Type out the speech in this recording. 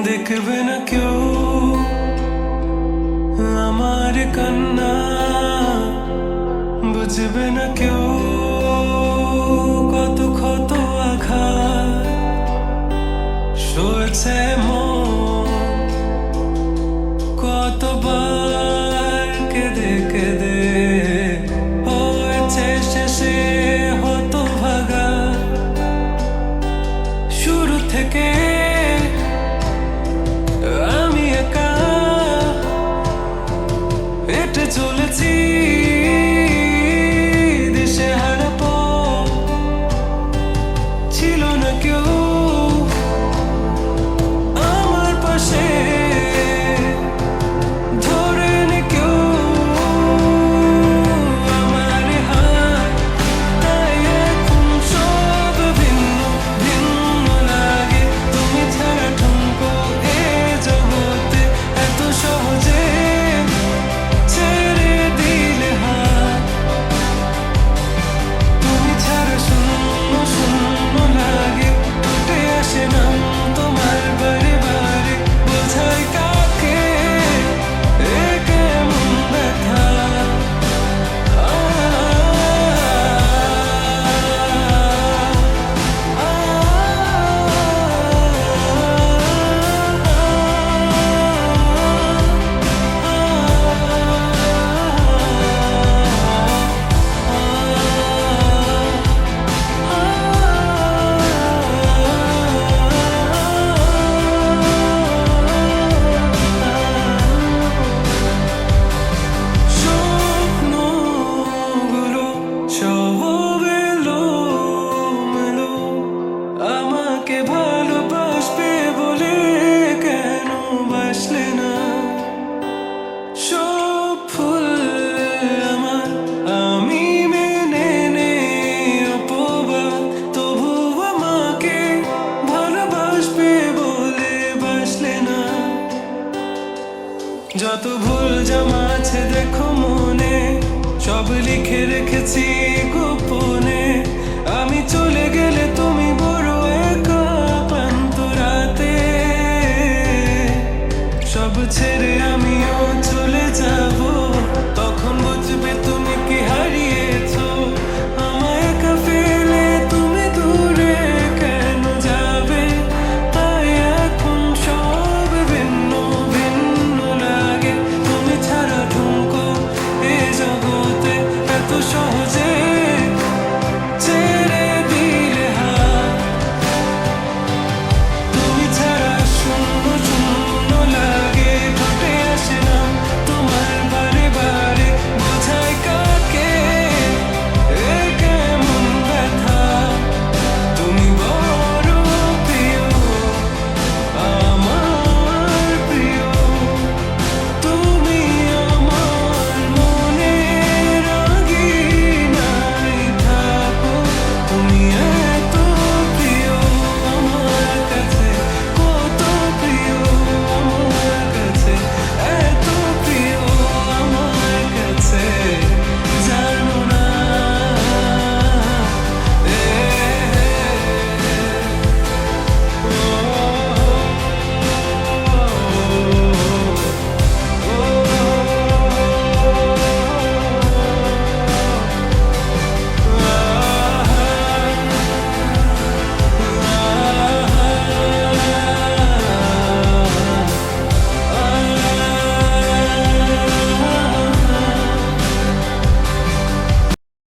দেখবে না কেউ আমার কান্না, বুঝবে না কেউ কত ক্ষত আঘাত সয়েছে মন, কতবার কেঁদে কেঁদে হয়েছে শেষে হতভাগা। শুরু থেকে আমি একা হেঁটে চলেছি দিশেহারা পথ, ছিল না কেউ আমার পাশে, ধরে নি কেউ আমার হাত, তাই এখন সব ভিন্ন ভিন্ন লাগে। তুমি ছাড়া ঠুনকো এ জগতে এত সহজে ছেড়ে দিলে হাত, তুমি ছাড়া শূন্য শূন্য লাগে, উঠে আসে নাম তোমার বারে বারে, বোঝাই কাকে এ কেমন ব্যথা। স্বপ্নগুলো সব এলোমেলো, আমাকে ভালোবাসবে বলে কেন বাসলে না? সব ভুল আমার, আমি মেনে নেই অপবাদ, তবু আমাকে ভালোবাসবে বলে বাসলে না। যত ভুল জমা আছে দেখো মনে, সব লিখে রেখেছি গোপনে, আমি চলে গেলে তুমি